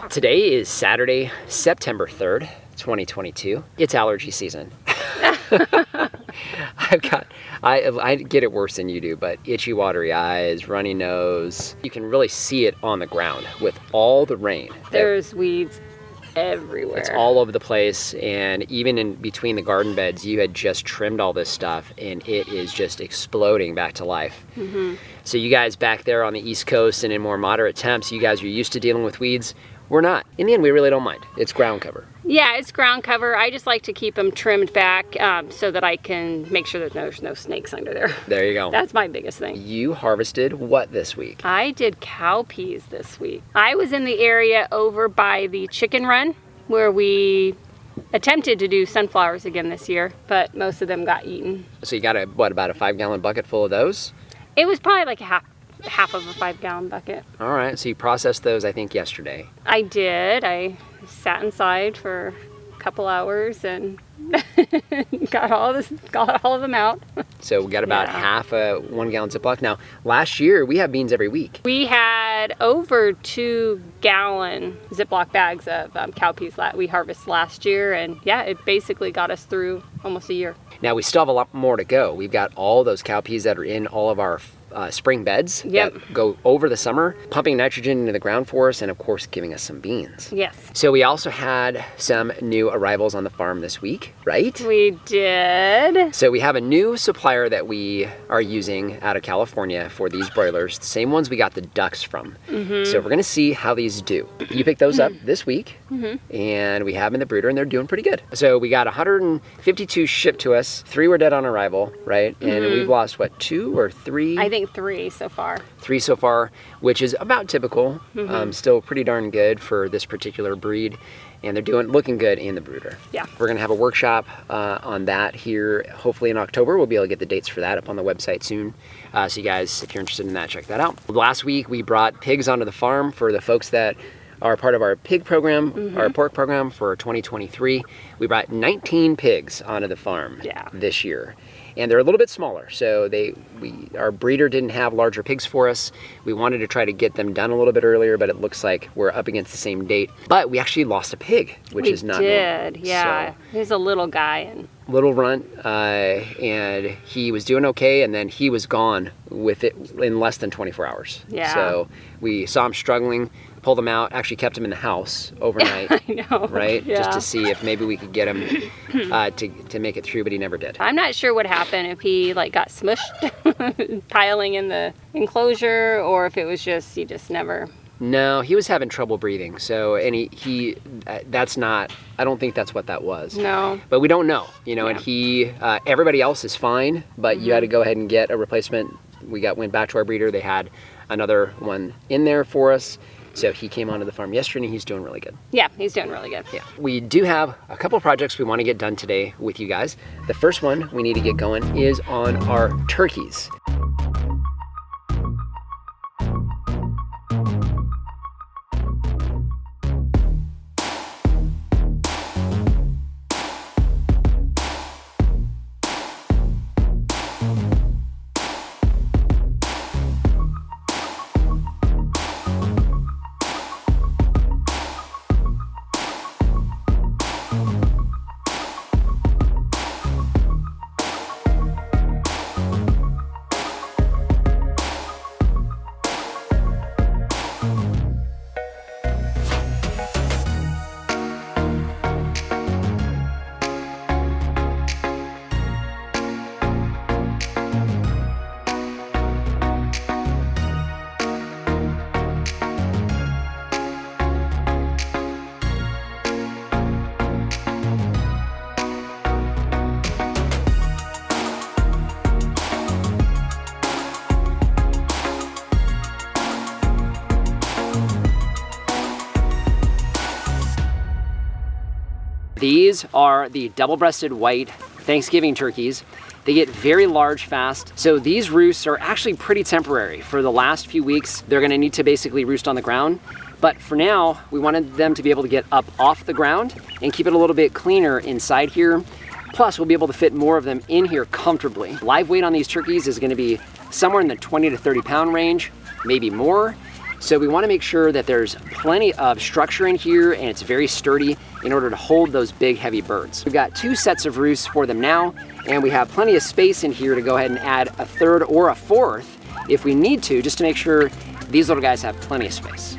Today is Saturday, September 3rd, 2022. It's allergy season. I get it worse than you do, but itchy, watery eyes, runny nose. You can really see it on the ground with all the rain. There's weeds everywhere. It's all over the place, and even in between the garden beds, you had just trimmed all this stuff, and it is just exploding back to life. Mm-hmm. So you guys back there on the East Coast and in more moderate temps, you guys are used to dealing with weeds. We're not. In the end, we really don't mind. It's ground cover. Yeah, it's ground cover. I just like to keep them trimmed back so that I can make sure that there's no snakes under there. There you go. That's my biggest thing. You harvested what this week? I did cowpeas this week. I was in the area over by the chicken run where we attempted to do sunflowers again this year, but most of them got eaten. So you got about a 5-gallon bucket full of those? It was probably like half of a 5-gallon bucket. All right, so you processed those, I think, yesterday. I did. I sat inside for a couple hours and got all of them out. So we got about half a 1-gallon Ziploc. Now, last year, we have beans every week. We had over 2-gallon Ziploc bags of cowpeas we harvested last year, and yeah, it basically got us through almost a year. Now, we still have a lot more to go. We've got all those cowpeas that are in all of our spring beds Yep. that go over the summer, pumping nitrogen into the ground for us, and of course giving us some beans. Yes. So we also had some new arrivals on the farm this week, right? We did. So we have a new supplier that we are using out of California for these broilers, the same ones we got the ducks from. So we're gonna see how these do. You picked those up this week, and we have them in the brooder, and they're doing pretty good. So we got 152 shipped to us. 3 were dead on arrival, right? And we've lost, what, 2 or 3? I think 3 so far. 3 so far, which is about typical. Still pretty darn good for this particular breed, and they're looking good in the brooder. Yeah. We're gonna have a workshop on that here, hopefully in October. We'll be able to get the dates for that up on the website soon. So you guys, if you're interested in that, check that out. Last week we brought pigs onto the farm for the folks that are part of our pig program, our pork program for 2023. We brought 19 pigs onto the farm this year. And they're a little bit smaller, so our breeder didn't have larger pigs for us. We wanted to try to get them done a little bit earlier, but it looks like we're up against the same date. But we actually lost a pig, which is not normal. We did, yeah. So, he's a little guy. And little runt, and he was doing okay, and then he was gone with it in less than 24 hours. Yeah. So we saw him struggling, pulled him out, actually kept him in the house overnight. I know. Right? Yeah. Just to see if maybe we could get him to make it through, but he never did. I'm not sure what happened, if he got smushed piling in the enclosure, or if it was just, he just never... No, he was having trouble breathing. So, and that's not, I don't think that's what that was. No. But we don't know, and everybody else is fine, but you had to go ahead and get a replacement. Went back to our breeder. They had another one in there for us. So he came onto the farm yesterday, and he's doing really good. Yeah, he's doing really good. Yeah. We do have a couple projects we want to get done today with you guys. The first one we need to get going is on our turkeys. These are the double-breasted white Thanksgiving turkeys. They get very large fast. So these roosts are actually pretty temporary. For the last few weeks, they're gonna need to basically roost on the ground. But for now, we wanted them to be able to get up off the ground and keep it a little bit cleaner inside here. Plus, we'll be able to fit more of them in here comfortably. Live weight on these turkeys is gonna be somewhere in the 20 to 30 pound range, maybe more. So we wanna make sure that there's plenty of structure in here and it's very sturdy in order to hold those big, heavy birds. We've got 2 sets of roosts for them now, and we have plenty of space in here to go ahead and add a 3rd or a 4th if we need to, just to make sure these little guys have plenty of space.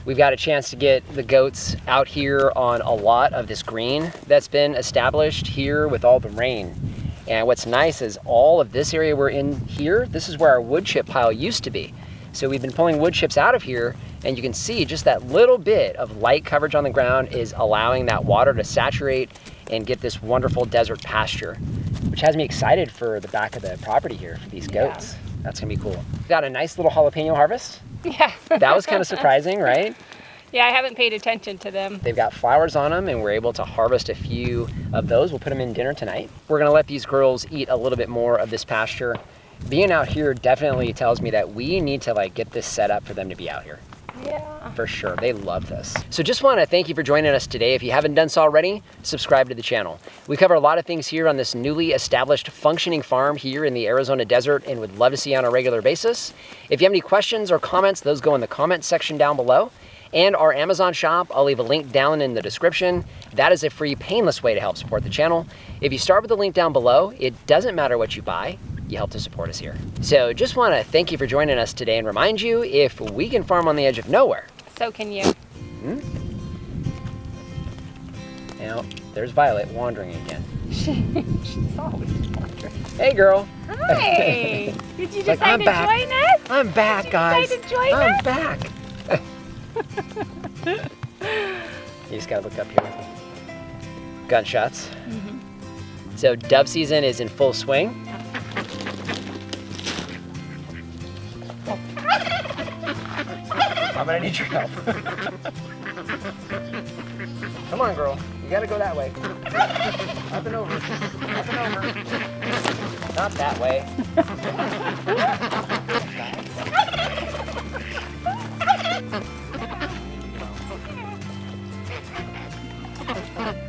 We've got a chance to get the goats out here on a lot of this green that's been established here with all the rain. And what's nice is all of this area we're in here, this is where our wood chip pile used to be. So we've been pulling wood chips out of here, and you can see just that little bit of light coverage on the ground is allowing that water to saturate and get this wonderful desert pasture, which has me excited for the back of the property here for these goats. Yeah. That's gonna be cool. Got a nice little jalapeno harvest. Yeah. That was kind of surprising, right? Yeah, I haven't paid attention to them. They've got flowers on them, and we're able to harvest a few of those. We'll put them in dinner tonight. We're gonna let these girls eat a little bit more of this pasture. Being out here definitely tells me that we need to like get this set up for them to be out here. Yeah. For sure, they love this. So just wanna thank you for joining us today. If you haven't done so already, subscribe to the channel. We cover a lot of things here on this newly established functioning farm here in the Arizona desert and would love to see you on a regular basis. If you have any questions or comments, those go in the comment section down below. And our Amazon shop, I'll leave a link down in the description. That is a free, painless way to help support the channel. If you start with the link down below, it doesn't matter what you buy, you help to support us here. So just wanna thank you for joining us today and remind you, if we can farm on the edge of nowhere, so can you. Now, there's Violet wandering again. She's always wandering. Hey girl. Hi, did you Like, decide to join us? I'm back, guys. Did you decide to join I'm us? back. You just gotta look up here with me. Gunshots. So dove season is in full swing. I'm gonna need your help. Come on, girl. You gotta go that way. Up and over. Up and over. Not that way.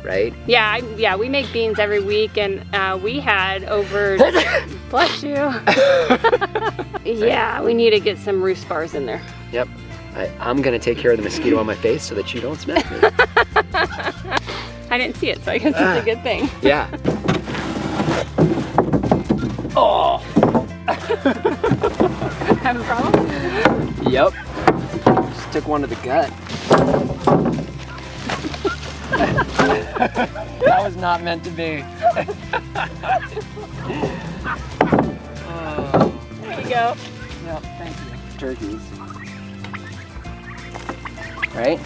Right? Yeah, we make beans every week, and we had over. Bless you. Yeah, we need to get some roost bars in there. Yep. I'm gonna take care of the mosquito on my face so that you don't smack me. I didn't see it, so I guess it's a good thing. Yeah. Oh. Have a problem? Yep. Just took one to the gut. That was not meant to be. There you go. Yep, thank you. Turkeys. Right?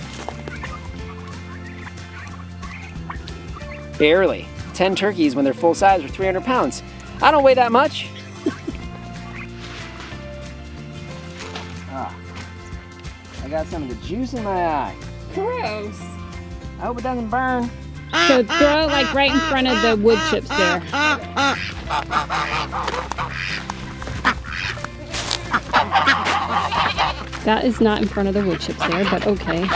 Barely. 10 turkeys when they're full size are 300 pounds. I don't weigh that much. I got some of the juice in my eye. Gross. I hope it doesn't burn. So throw it like right in front of the wood chips there. That is not in front of the wood chips there, but okay.